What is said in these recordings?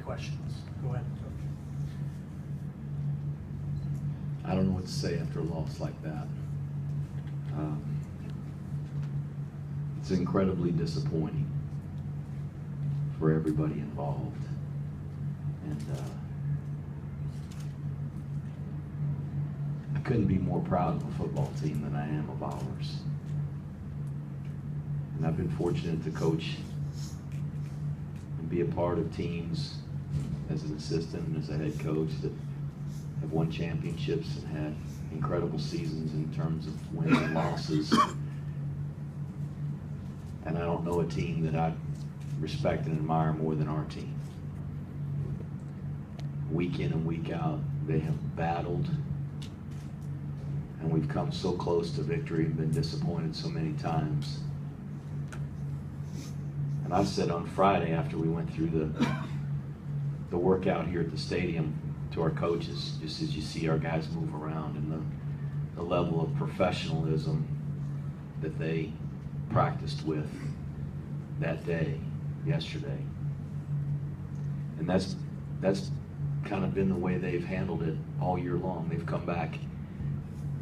questions. Go ahead, Coach. I don't know what to say after a loss like that. It's incredibly disappointing for everybody involved. And I couldn't be more proud of a football team than I am of ours. And I've been fortunate to coach and be a part of teams as an assistant and as a head coach that have won championships and had incredible seasons in terms of wins and losses. And I don't know a team that I respect and admire more than our team. Week in and week out, they have battled, and we've come so close to victory and been disappointed so many times. And I said on Friday after we went through the workout here at the stadium to our coaches, just as you see our guys move around and the level of professionalism that they practiced with that day, yesterday. And that's kind of been the way they've handled it all year long. They've come back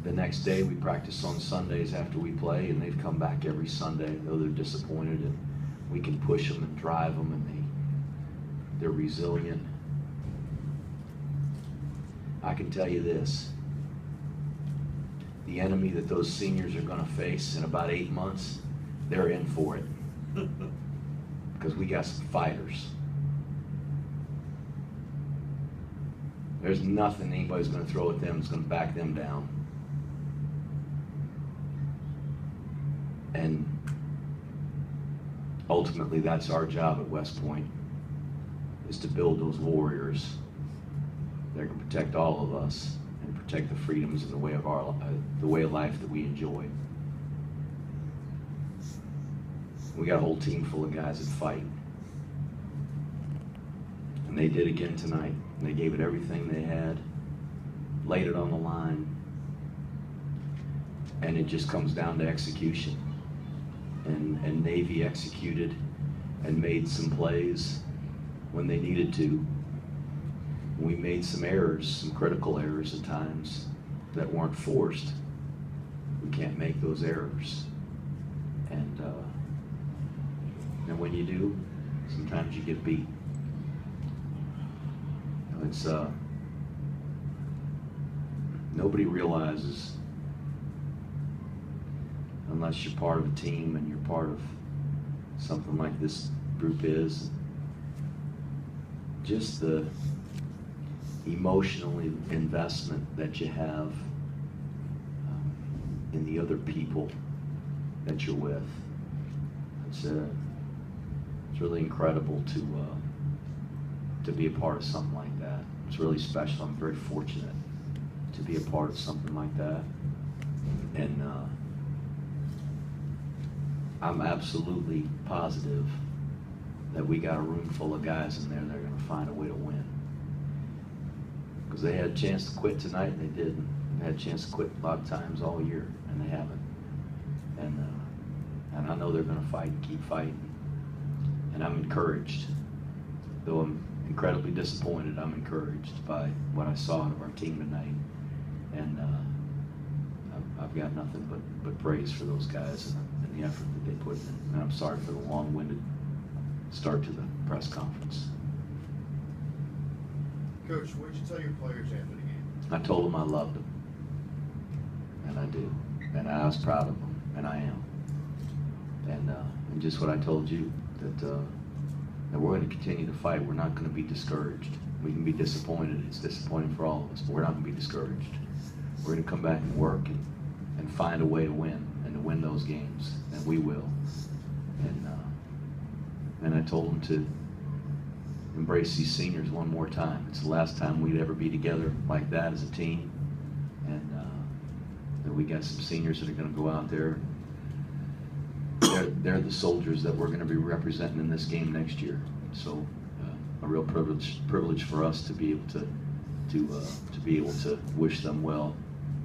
the next day. We practice on Sundays after we play, and they've come back every Sunday, though they're disappointed, and we can push them and drive them, and they're resilient. I can tell you this, the enemy that those seniors are going to face in about 8 months, they're in for it. Because we got some fighters. There's nothing anybody's going to throw at them that's going to back them down. And ultimately, that's our job at West Point, is to build those warriors that can protect all of us and protect the freedoms and the way of life that we enjoy. We got a whole team full of guys that fight. And they did again tonight. And they gave it everything they had, laid it on the line, and it just comes down to execution. And Navy executed and made some plays when they needed to. We made some errors, some critical errors at times that weren't forced. We can't make those errors. And when you do, sometimes you get beat. It's nobody realizes, unless you're part of a team and you're part of something like this group is, just the emotional investment that you have in the other people that you're with. It's really incredible to be a part of something like that. It's really special. I'm very fortunate to be a part of something like that. And I'm absolutely positive that we got a room full of guys in there that are going to find a way to win. Because they had a chance to quit tonight, and they didn't. They had a chance to quit a lot of times all year, and they haven't. And I know they're going to fight and keep fighting. And I'm encouraged. Though I'm incredibly disappointed, I'm encouraged by what I saw out of our team tonight. And I've got nothing but praise for those guys and the effort that they put in. And I'm sorry for the long-winded start to the press conference. Coach, what did you tell your players after the game? I told them I loved them. And I do. And I was proud of them. And I am. And just what I told you, that we're going to continue to fight. We're not going to be discouraged. We can be disappointed. It's disappointing for all of us, but we're not going to be discouraged. We're going to come back and work and find a way to win and to win those games, and we will. And I told them to embrace these seniors one more time. It's the last time we'd ever be together like that as a team, and that we got some seniors that are going to go out there. They're the soldiers that we're going to be representing in this game next year. So a real privilege for us to be able to wish them well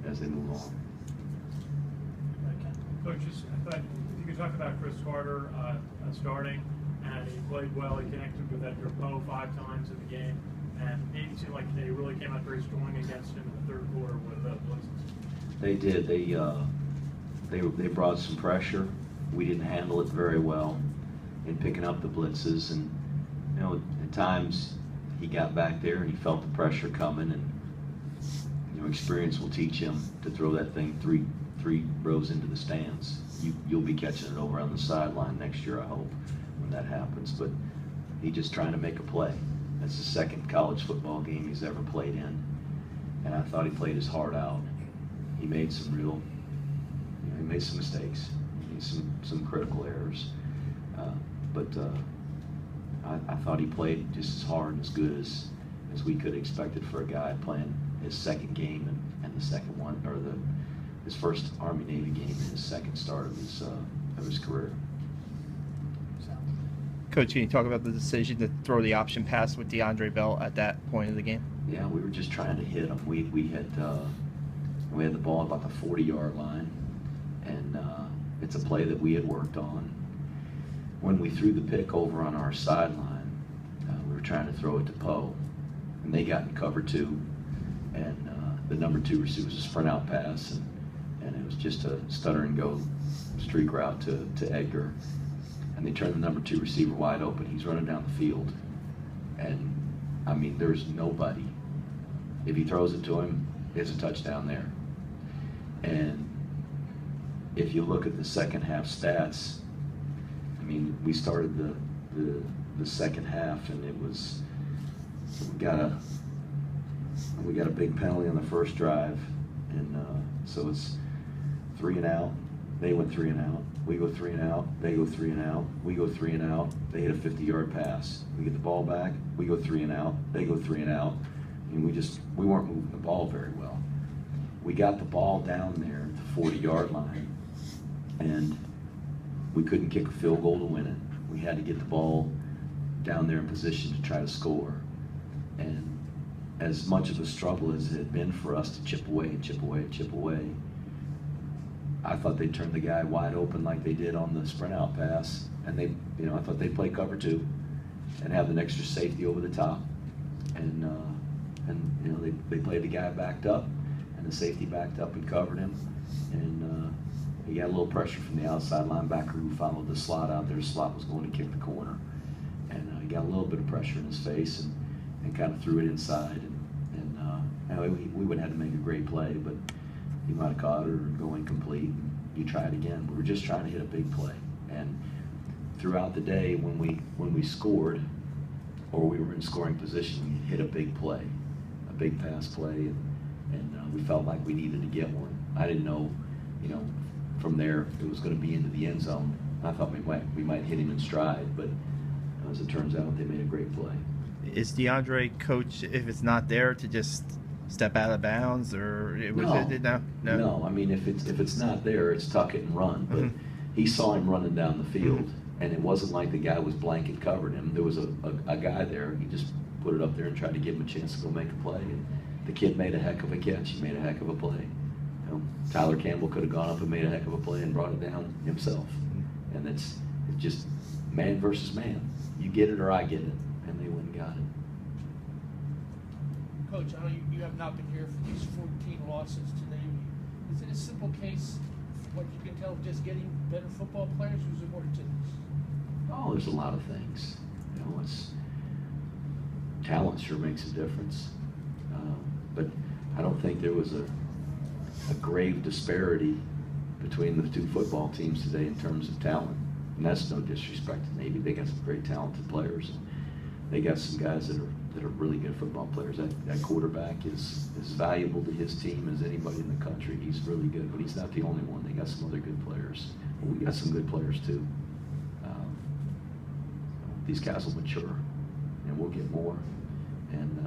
as they move on. Coach, I thought you could talk about Chris Carter starting, and he played well. He connected with Edgar Poe 5 times in the game, and it seemed like they really came out very strong against him in the third quarter with blitzes. They did. They brought some pressure. We didn't handle it very well in picking up the blitzes, and at times he got back there and he felt the pressure coming, and experience will teach him to throw that thing three rows into the stands. You'll be catching it over on the sideline next year, I hope, when that happens. But he's just trying to make a play. That's the second college football game he's ever played in, and I thought he played his heart out. He made some he made some mistakes. He made some critical errors, but I thought he played just as hard and as good as we could have expected for a guy playing his second game and the second one, or his first Army-Navy game and his second start of his career. Coach, can you talk about the decision to throw the option pass with DeAndre Bell at that point of the game? Yeah, we were just trying to hit him. We had the ball about the 40-yard line, and it's a play that we had worked on. When we threw the pick over on our sideline, we were trying to throw it to Poe, and they got in cover 2, and the number 2 receiver was a sprint out pass, and it was just a stutter and go streak route to Edgar, and they turned the number 2 receiver wide open. He's running down the field, and I mean, there's nobody. If he throws it to him, it's a touchdown there. And if you look at the second half stats, I mean, we started the second half, and it was we got a big penalty on the first drive, and so it's 3 and out. They went 3 and out. We go 3 and out. They go 3 and out. We go 3 and out. They hit a 50-yard pass. We get the ball back. We go 3 and out. They go 3 and out. And we weren't moving the ball very well. We got the ball down there at the 40-yard line, and we couldn't kick a field goal to win it. We had to get the ball down there in position to try to score. And as much of a struggle as it had been for us to chip away and chip away and chip away, I thought they turned the guy wide open like they did on the sprint out pass, and I thought they'd play cover 2 and have an extra safety over the top, and they played the guy backed up, and the safety backed up and covered him, and he got a little pressure from the outside linebacker who followed the slot out there. The slot was going to kick the corner, and he got a little bit of pressure in his face and kind of threw it inside, and we would have had to make a great play, but he might have caught it or go incomplete, and you try it again. We were just trying to hit a big play, and throughout the day when we scored, or we were in scoring position, we hit a big play, a big pass play, and we felt like we needed to get one. I didn't know, from there it was going to be into the end zone. I thought we might hit him in stride, but as it turns out, they made a great play. Is DeAndre, coach, if it's not there, to just step out of bounds, or No. I mean, if it's not there, it's tuck it and run. But he saw him running down the field, and it wasn't like the guy was blanket covering him. There was a guy there. He just put it up there and tried to give him a chance to go make a play. And the kid made a heck of a catch. He made a heck of a play. Tyler Campbell could have gone up and made a heck of a play and brought it down himself. And it's just man versus man. You get it or I get it, and they went and got it. Coach, I know you have not been here for these 14 losses today. Is it a simple case, what you can tell, of just getting better football players, or is there more to this? Oh, there's a lot of things. Talent sure makes a difference. But I don't think there was a grave disparity between the 2 football teams today in terms of talent. And that's no disrespect to Navy. They got some great talented players. And they got some guys that are really good football players. That quarterback is as valuable to his team as anybody in the country. He's really good, but he's not the only one. They got some other good players. But we got some good players too. These guys will mature, and we'll get more. And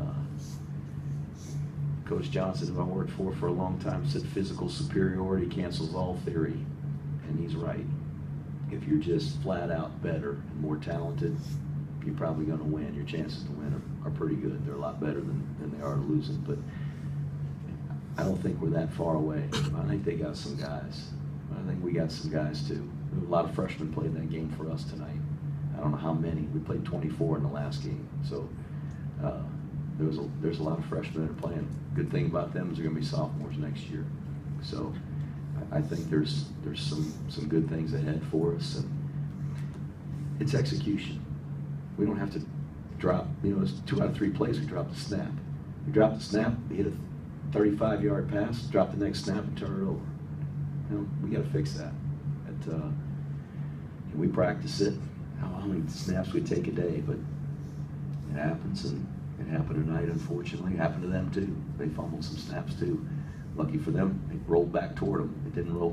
Coach Johnson, who I worked for a long time, said physical superiority cancels all theory, and he's right. If you're just flat out better and more talented, you're probably going to win. Your chances to win are pretty good. They're a lot better than they are losing, but I don't think we're that far away. I think they got some guys. I think we got some guys too. A lot of freshmen played that game for us tonight. don't know how many. We played 24 in the last game. So there's a lot of freshmen that are playing. Good thing about them is they're going to be sophomores next year. So I think there's some good things ahead for us, and it's execution. We don't have to drop. It's 2 out of 3 plays we drop the snap. We drop the snap, we hit a 35-yard pass, drop the next snap, and turn it over. We got to fix that. And we practice it. How many snaps we take a day, but it happens, and it happened tonight. Unfortunately, it happened to them too. They fumbled some snaps too. Lucky for them, it rolled back toward them. It didn't roll